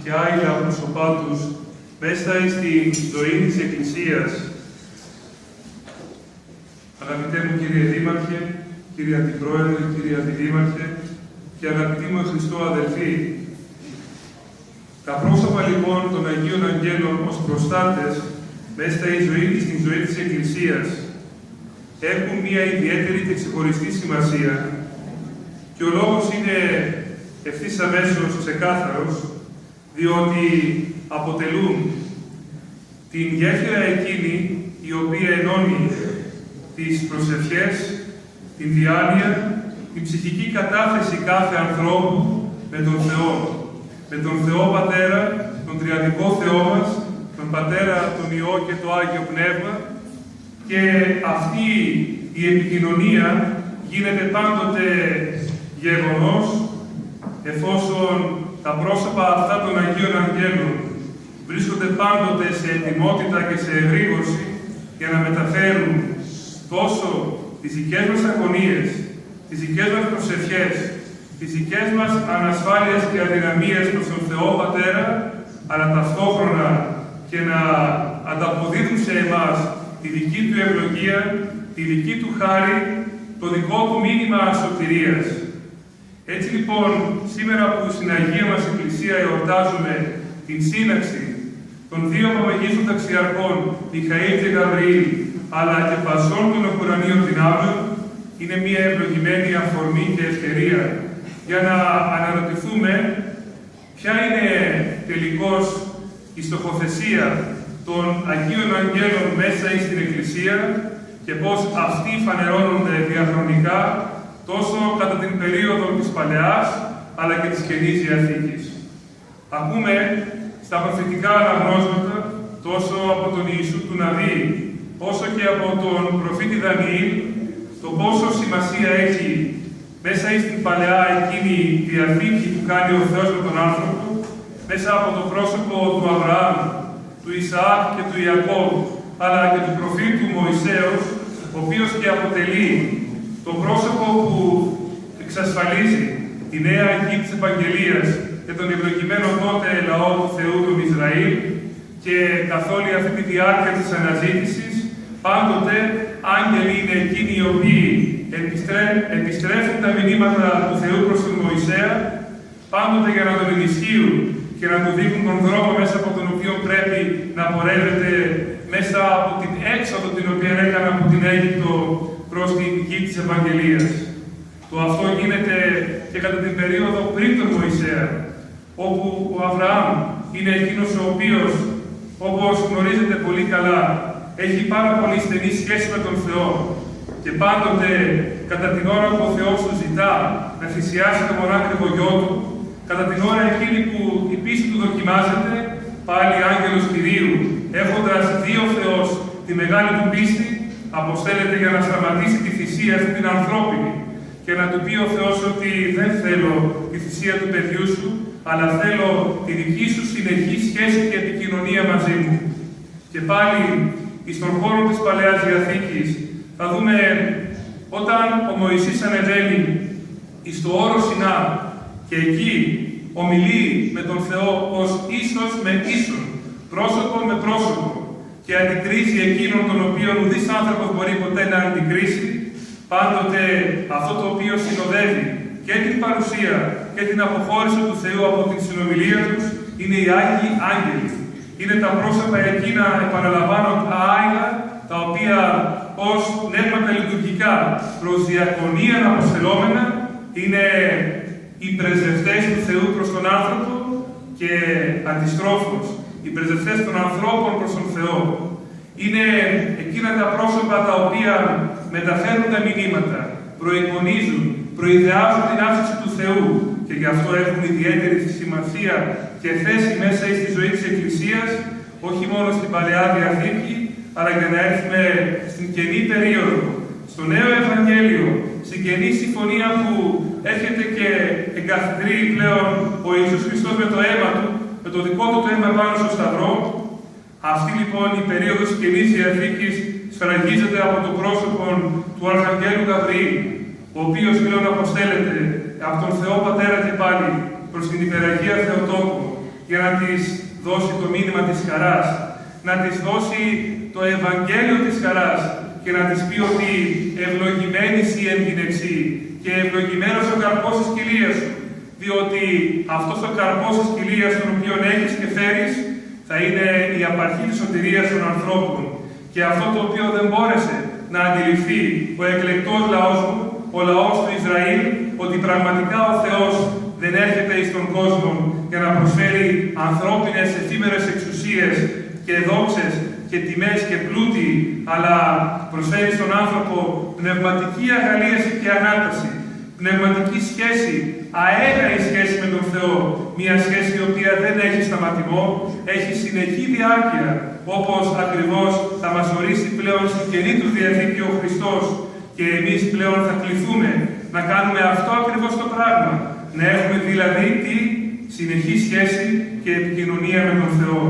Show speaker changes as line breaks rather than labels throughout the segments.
και άειλα πρόσωπά τους μέσα στη ζωή της Εκκλησίας. Αγαπητέ μου κύριε Δήμαρχε, κύριε Αντιπρόεδρε, κύριε Αντιδήμαρχε και αγαπητοί μου Χριστό αδελφοί, τα πρόσωπα λοιπόν των Αγίων Αγγέλων ως προστάτες μέσα στην ζωή της Εκκλησίας έχουν μία ιδιαίτερη και ξεχωριστή σημασία και ο λόγος είναι ευθύς αμέσως ξεκάθαρος, διότι αποτελούν την γέφυρα εκείνη η οποία ενώνει τις προσευχές, την διάνοια, την ψυχική κατάθεση κάθε ανθρώπου με τον Θεό. Με τον Θεό Πατέρα, τον Τριαδικό Θεό μας, τον Πατέρα, τον Υιό και το Άγιο Πνεύμα, και αυτή η επικοινωνία γίνεται πάντοτε γεγονός εφόσον τα πρόσωπα αυτά των Αγίων Αγγέλων βρίσκονται πάντοτε σε ετοιμότητα και σε εγρήγορση για να μεταφέρουν τόσο τις δικές μας αγωνίες, τις δικές μας προσευχές, τις δικές μας ανασφάλειες και αδυναμίες προς τον Θεό Πατέρα, αλλά ταυτόχρονα και να ανταποδίδουν σε εμάς τη δική Του ευλογία, τη δική Του χάρη, το δικό Του μήνυμα σωτηρίας. Έτσι λοιπόν, σήμερα που στην Αγία μας Εκκλησία εορτάζουμε την σύναξη των δύο Παπαγίστων Ταξιαρχών, Μιχαήλ και Γαβριήλ, αλλά και πασών των Ουρανίων Δυνάμεων, είναι μια ευλογημένη αφορμή και ευκαιρία για να αναρωτηθούμε ποια είναι τελικώς η στοχοθεσία των Αγίων Αγγέλων μέσα στην Εκκλησία και πώς αυτοί φανερώνονται διαχρονικά τόσο κατά την περίοδο της Παλαιάς αλλά και της Καινής Διαθήκης. Ακούμε στα προφητικά αναγνώσματα τόσο από τον Ιησού του Ναβί όσο και από τον προφήτη Δανιήλ το πόσο σημασία έχει μέσα στην Παλαιά εκείνη η Διαθήκη που κάνει ο Θεός με τον άνθρωπο, μέσα από το πρόσωπο του Αβραάμ, του Ισαάκ και του Ιακώβ, αλλά και του προφήτου Μωυσέως, ο οποίος και αποτελεί το πρόσωπο που εξασφαλίζει τη νέα αρχή της Επαγγελίας και τον ευλογημένο τότε λαό του Θεού, τον Ισραήλ, και καθ' όλη αυτή τη διάρκεια της αναζήτησης, πάντοτε άγγελοι είναι εκείνοι οι οποίοι επιστρέφουν τα μηνύματα του Θεού προς τον Μωυσέα, πάντοτε για να τον ενισχύουν και να του δείχνουν τον δρόμο μέσα από τον οποίο πρέπει να πορεύεται μέσα από την έξοδο την οποία έκανε από την Αίγυπτο προς την γη της Ευαγγελίας. Το αυτό γίνεται και κατά την περίοδο πριν τον Μωυσέα, όπου ο Αβραάμ είναι εκείνος ο οποίος, όπως γνωρίζετε πολύ καλά, έχει πάρα πολύ στενή σχέση με τον Θεό και πάντοτε κατά την ώρα που ο Θεός του ζητά να θυσιάσει το μονάκριβο γιο του, κατά την ώρα εκείνη που η πίστη του δοκιμάζεται, πάλι άγγελος Κυρίου, έχοντας δει ο Θεός τη μεγάλη του πίστη, αποστέλλεται για να σταματήσει τη θυσία αυτή την ανθρώπινη και να του πει ο Θεός ότι δεν θέλω τη θυσία του παιδιού σου, αλλά θέλω τη δική σου συνεχή σχέση και επικοινωνία μαζί μου. Και πάλι στον χώρο της Παλαιάς Διαθήκης θα δούμε όταν ο Μωυσής ανεβαίνει στο όρο Σινά και εκεί ομιλεί με τον Θεό ως ίσος με ίσον, πρόσωπο με πρόσωπο και αντικρίζει εκείνον τον οποίο ουδής άνθρωπος μπορεί ποτέ να αντικρίσει, πάντοτε αυτό το οποίο συνοδεύει και την παρουσία και την αποχώρηση του Θεού από την συνομιλία τους είναι οι Άγιοι Άγγελοι. Είναι τα πρόσωπα εκείνα, επαναλαμβάνω, τα άειλα, τα οποία ως πνεύματα λειτουργικά προς διακονία αποστελόμενα είναι οι πρεσβευτές του Θεού προς τον άνθρωπο και αντιστρόφως, οι πρεσβευτές των ανθρώπων προς τον Θεό. Είναι εκείνα τα πρόσωπα τα οποία μεταφέρουν τα μηνύματα, προεικονίζουν, προειδεάζουν την άφηση του Θεού και γι' αυτό έχουν ιδιαίτερη σημασία και θέση μέσα στη ζωή της Εκκλησίας, όχι μόνο στην Παλαιά Διαθήκη, αλλά για να έρθουμε στην Καινή περίοδο, στο Νέο Ευαγγέλιο, στην Καινή Συμφωνία που έρχεται και εγκαθιδρύει πλέον ο Ιησούς Χριστός με το αίμα Του, με το δικό Του το αίμα πάνω στο Σταυρό. Αυτή λοιπόν η περίοδος της Καινής Διαθήκης σφραγίζεται από το πρόσωπο του Αρχαγγέλου Γαβριήλ, ο οποίος πλέον αποστέλλεται από τον Θεό Πατέρα και πάλι προς την Υπεραγία Θεοτόκο για να της δώσει το μήνυμα της χαράς, να της δώσει το Ευαγγέλιο της χαράς και να της πει ότι ευλογημένη εσύ εν γυναιξή και ευλογημένος ο καρπός της κοιλίας σου, διότι αυτός ο καρπός της κοιλίας τον οποίο έχεις και φέρεις θα είναι η απαρχή της σωτηρίας των ανθρώπων. Και αυτό το οποίο δεν μπόρεσε να αντιληφθεί ο εκλεκτός λαός μου, ο λαός του Ισραήλ, ότι πραγματικά ο Θεός δεν έρχεται εις τον κόσμο για να προσφέρει ανθρώπινες εφήμερες εξουσίες και δόξες και τιμές και πλούτη, αλλά προσφέρει στον άνθρωπο πνευματική αγαλίαση και ανάταση, πνευματική σχέση, αέγαη σχέση με τον Θεό, μια σχέση η οποία δεν έχει σταματημό, έχει συνεχή διάρκεια, όπως ακριβώς θα μας ορίσει πλέον στην Καινή του Διαθήκη ο Χριστός, και εμείς πλέον θα κληθούμε να κάνουμε αυτό ακριβώς το πράγμα, να έχουμε δηλαδή τη συνεχή σχέση και επικοινωνία με τον Θεό.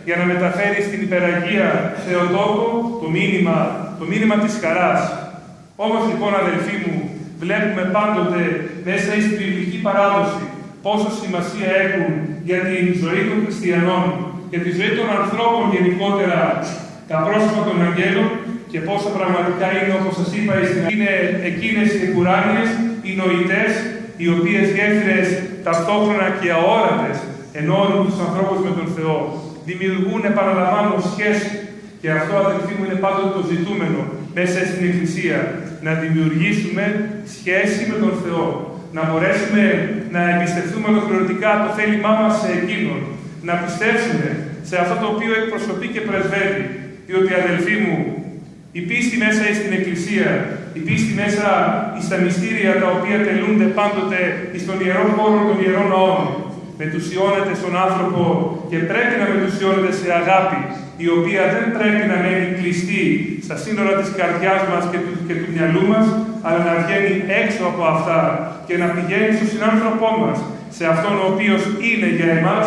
Για να μεταφέρει στην υπεραγία Θεοτόκο το μήνυμα της χαράς. Όμως λοιπόν, αδελφοί μου, βλέπουμε πάντοτε μέσα στην βιβλική παράδοση πόσο σημασία έχουν για τη ζωή των χριστιανών, για τη ζωή των ανθρώπων γενικότερα, τα πρόσωπα των αγγέλων, και πόσο πραγματικά είναι, όπως σας είπα, είναι εκείνες οι εκουράνιες, οι νοητές, οι οποίες γέφυρες ταυτόχρονα και αόρατες ενώνουν τους ανθρώπους με τον Θεό. Δημιουργούν, επαναλαμβάνω, σχέση. Και αυτό, αδελφοί μου, είναι πάντοτε το ζητούμενο μέσα στην Εκκλησία. Να δημιουργήσουμε σχέση με τον Θεό. Να μπορέσουμε να εμπιστευτούμε ολοκληρωτικά το θέλημά μας σε Εκείνον. Να πιστέψουμε σε αυτό το οποίο εκπροσωπεί και πρεσβεύει. Διότι, αδελφοί μου, η πίστη μέσα στην Εκκλησία, η πίστη μέσα στα μυστήρια τα οποία τελούνται πάντοτε στον ιερό χώρο των ιερών ναών, μετουσιώνεται στον άνθρωπο και πρέπει να μετουσιώνεται σε αγάπη, η οποία δεν πρέπει να μένει κλειστή στα σύνορα της καρδιάς μας και του μυαλού μας, αλλά να βγαίνει έξω από αυτά και να πηγαίνει στον συνάνθρωπό μας, σε αυτόν ο οποίος είναι για εμάς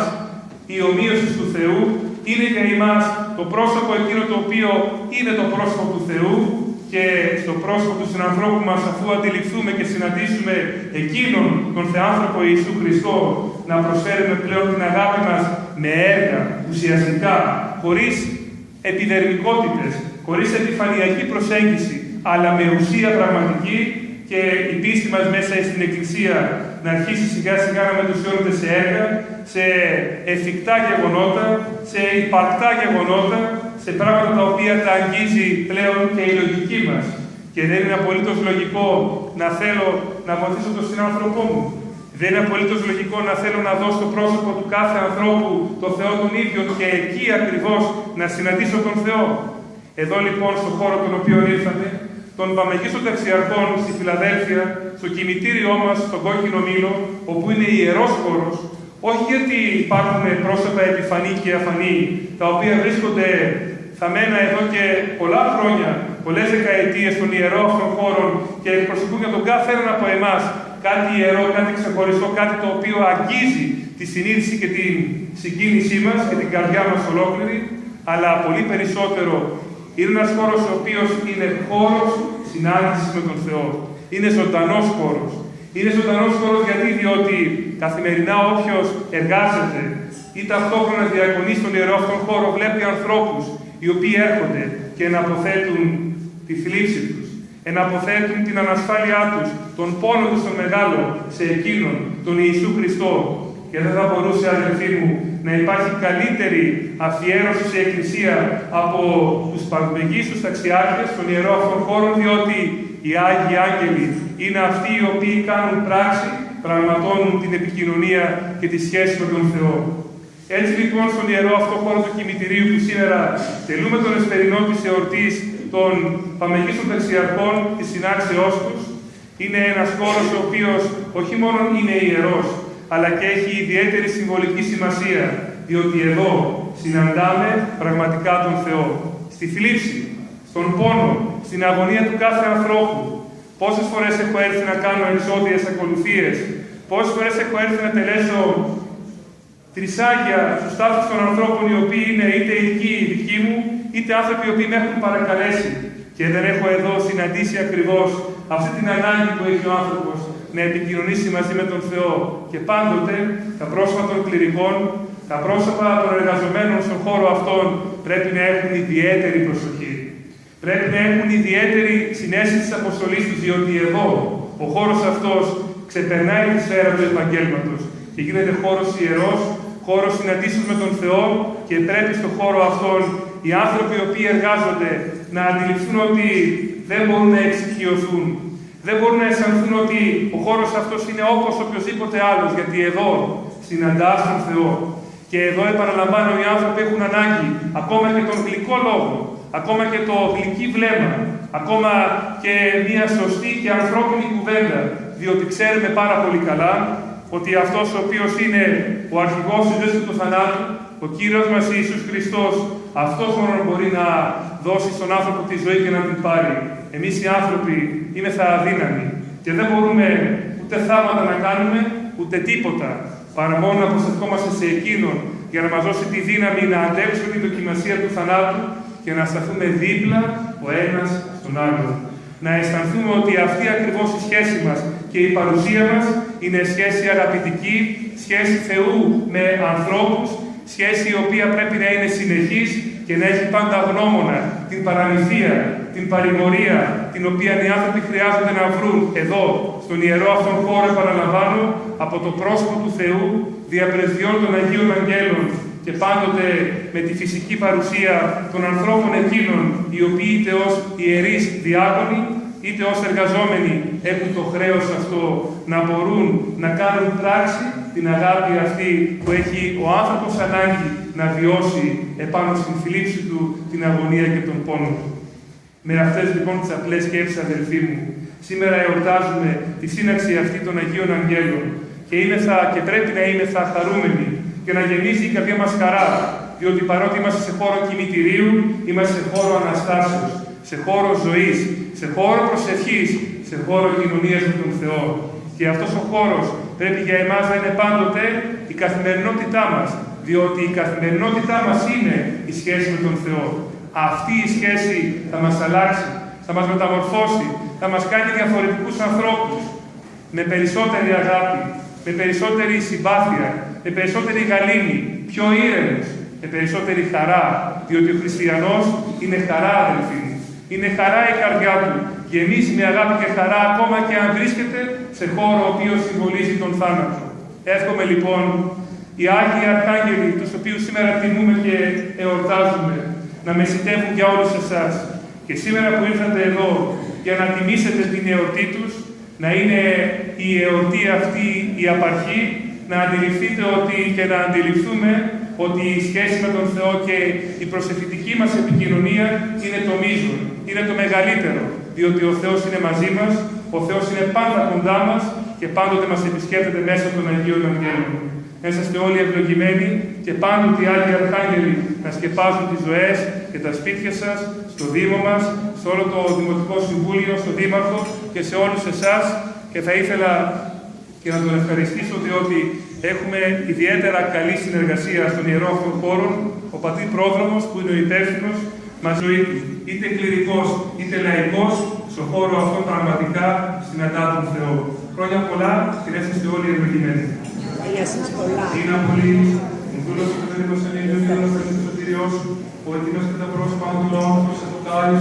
η ομοίωση του Θεού, είναι για εμάς το πρόσωπο εκείνο το οποίο είναι το πρόσωπο του Θεού, και στο πρόσωπο του συνανθρώπου μας, αφού αντιληφθούμε και συναντήσουμε εκείνον τον Θεάνθρωπο Ιησού Χριστό, να προσφέρουμε πλέον την αγάπη μας με έργα, ουσιαστικά, χωρίς επιδερμικότητες, χωρίς επιφανειακή προσέγγιση, αλλά με ουσία πραγματική, και η πίστη μας μέσα στην Εκκλησία να αρχίσει σιγά σιγά να μετουσιώνεται σε έργα, σε εφικτά γεγονότα, σε υπαρκτά γεγονότα, σε πράγματα τα οποία τα αγγίζει πλέον και η λογική μας. Και δεν είναι απολύτως λογικό να θέλω να βοηθήσω τον συνάνθρωπό μου. Δεν είναι απολύτως λογικό να θέλω να δω στο πρόσωπο του κάθε ανθρώπου το Θεό τον ίδιο και εκεί ακριβώς να συναντήσω τον Θεό. Εδώ λοιπόν, στον χώρο τον οποίο ήρθαμε, των Παμεγίστων Ταξιαρχών στη Φιλαδέλφια, στο κημητήριό μας, στον Κόκκινο Μήλο, όπου είναι ιερός χώρος, όχι γιατί υπάρχουν πρόσωπα επιφανή και αφανή, τα οποία βρίσκονται θαμμένα εδώ και πολλά χρόνια, πολλές δεκαετίες στον ιερό αυτών χώρων και εκπροσωπούν για τον κάθε έναν από εμάς κάτι ιερό, κάτι ξεχωριστό, κάτι το οποίο αγγίζει τη συνείδηση και την συγκίνησή μας και την καρδιά μας ολόκληρη, αλλά πολύ περισσότερο είναι ένας χώρος ο οποίος είναι χώρος συνάντησης με τον Θεό. Είναι ζωντανός χώρος. Είναι ζωντανός χώρος διότι καθημερινά όποιος εργάζεται ή ταυτόχρονα διακονεί στον ιερό αυτόν χώρο βλέπει ανθρώπους οι οποίοι έρχονται και εναποθέτουν τη θλίψη τους, εναποθέτουν την ανασφάλειά τους, τον πόνο τους τον μεγάλο σε εκείνον, τον Ιησού Χριστό. Και δεν θα μπορούσε, αδελφοί μου, να υπάρχει καλύτερη αφιέρωση σε Εκκλησία από τους Παμεγίστους Ταξιάρχες στον ιερό αυτόν χώρο, διότι οι Άγιοι Άγγελοι είναι αυτοί οι οποίοι κάνουν πράξη, πραγματώνουν την επικοινωνία και τη σχέση με τον Θεό. Έτσι λοιπόν, στον ιερό αυτό χώρο του κημητηρίου που σήμερα τελούμε τον εσπερινό της εορτής των Παμεγίστων Ταξιαρχών, της συνάξεώς τους, είναι ένας χώρος ο οποίος όχι μόνο είναι ιερός, αλλά και έχει ιδιαίτερη συμβολική σημασία, διότι εδώ συναντάμε πραγματικά τον Θεό. Στη θλίψη, στον πόνο, στην αγωνία του κάθε ανθρώπου. Πόσες φορές έχω έρθει να κάνω εξώδιες ακολουθίες, πόσες φορές έχω έρθει να τελέσω τρισάγια στους τάφους των ανθρώπων οι οποίοι είναι είτε ειδικοί οι δικοί μου, είτε άνθρωποι οι οποίοι με έχουν παρακαλέσει. Και δεν έχω εδώ συναντήσει ακριβώς αυτή την ανάγκη που έχει ο άνθρωπος να επικοινωνήσει μαζί με τον Θεό. Και πάντοτε τα πρόσωπα των κληρικών, τα πρόσωπα των εργαζομένων στον χώρο αυτόν πρέπει να έχουν ιδιαίτερη προσοχή. Πρέπει να έχουν ιδιαίτερη συναίσθηση της αποστολής τους, διότι εδώ ο χώρος αυτός ξεπερνάει τη σφαίρα του επαγγέλματος και γίνεται χώρος ιερός, χώρος συναντήσεως με τον Θεό, και πρέπει στον χώρο αυτόν οι άνθρωποι οι οποίοι εργάζονται να αντιληφθούν ότι δεν μπορούν να εξοικειωθούν. Δεν μπορούν να αισθανθούν ότι ο χώρος αυτός είναι όπως οποιοδήποτε άλλος, γιατί εδώ συναντάς τον Θεό. Και εδώ, επαναλαμβάνω, οι άνθρωποι έχουν ανάγκη ακόμα και τον γλυκό λόγο, ακόμα και το γλυκύ βλέμμα, ακόμα και μια σωστή και ανθρώπινη κουβέντα, διότι ξέρουμε πάρα πολύ καλά ότι αυτός ο οποίος είναι ο αρχηγός της ζωής και του θανάτου, ο Κύριος μας Ιησούς Χριστός, αυτός μόνο μπορεί να δώσει στον άνθρωπο τη ζωή και να την πάρει. Εμείς οι άνθρωποι είμεθα αδύναμοι και δεν μπορούμε ούτε θαύματα να κάνουμε, ούτε τίποτα, παρά μόνο να προσευχόμαστε σε Εκείνον για να μας δώσει τη δύναμη να αντέξουμε την δοκιμασία του θανάτου και να σταθούμε δίπλα ο ένας στον άλλον. Να αισθανθούμε ότι αυτή ακριβώς η σχέση μας και η παρουσία μας είναι σχέση αγαπητική, σχέση Θεού με ανθρώπους, σχέση η οποία πρέπει να είναι συνεχής και να έχει πάντα γνώμονα την παραμυθία, την παρηγορία, την οποία οι άνθρωποι χρειάζονται να βρουν εδώ, στον ιερό αυτόν χώρο, επαναλαμβάνω, από το πρόσωπο του Θεού, διαπρεσβειών των Αγίων Αγγέλων και πάντοτε με τη φυσική παρουσία των ανθρώπων εκείνων, οι οποίοι είτε ως ιερείς διάκονοι, είτε ως εργαζόμενοι έχουν το χρέος αυτό να μπορούν να κάνουν πράξη την αγάπη αυτή που έχει ο άνθρωπος ανάγκη να βιώσει επάνω στην θλίψη του, την αγωνία και τον πόνο του. Με αυτές λοιπόν τις απλές σκέψεις, αδελφοί μου, σήμερα εορτάζουμε τη σύναξη αυτή των Αγίων Αγγέλων και πρέπει να είμεθα χαρούμενοι και να γεμίζει η καρδιά μας χαρά, διότι παρότι είμαστε σε χώρο κημητηρίου, είμαστε σε χώρο Αναστάσεως, σε χώρο ζωής, σε χώρο προσευχής, σε χώρο κοινωνίας με τον Θεό. Και αυτός ο χώρος πρέπει για εμάς να είναι πάντοτε η καθημερινότητά μας, διότι η καθημερινότητά μας είναι η σχέση με τον Θεό. Αυτή η σχέση θα μας αλλάξει, θα μας μεταμορφώσει, θα μας κάνει διαφορετικούς ανθρώπους, με περισσότερη αγάπη, με περισσότερη συμπάθεια, με περισσότερη γαλήνη, πιο ήρεμος, με περισσότερη χαρά, διότι ο χριστιανός είναι χαρά, αδελφοί μου. Είναι χαρά η καρδιά του, γεμίζει με αγάπη και χαρά, ακόμα και αν βρίσκεται σε χώρο ο οποίος συμβολίζει τον θάνατο. Εύχομαι λοιπόν οι Άγιοι Αρχάγγελοι, τους οποίους σήμερα τιμούμε και εορτάζουμε, να μεσητεύουν για όλους εσάς. Και σήμερα που ήρθατε εδώ για να τιμήσετε την εορτή τους, να είναι η εορτή αυτή η απαρχή, να αντιληφθείτε ότι και να αντιληφθούμε ότι η σχέση με τον Θεό και η προσευχητική μας επικοινωνία είναι το μείζον, είναι το μεγαλύτερο, διότι ο Θεός είναι μαζί μας, ο Θεός είναι πάντα κοντά μας και πάντοτε μας επισκέπτεται μέσα των Αγίων Αγγέλων. Να είσαστε όλοι ευλογημένοι και πάντοτε οι Άγιοι Αρχάγγελοι να σκεπάζουν τις ζωές και τα σπίτια σας, στο Δήμο μας, σε όλο το Δημοτικό Συμβούλιο, στον Δήμαρχο και σε όλους εσάς. Και θα ήθελα και να τον ευχαριστήσω, διότι έχουμε ιδιαίτερα καλή συνεργασία στον ιερό αυτόν χώρο. Ο πατήρ Πρόδρομος, που είναι ο υπεύθυνος, μας ζωή του, είτε κληρικός είτε λαϊκός, στον χώρο αυτόν πραγματικά συναντά τον Θεό. Χρόνια πολλά και να είστε όλοι ευλογημένοι. Είναι απολύτως, ο δούλος του Θεού, ο Σωτήριος, ο ετοίμας και τα πρόσωπα του λόγου,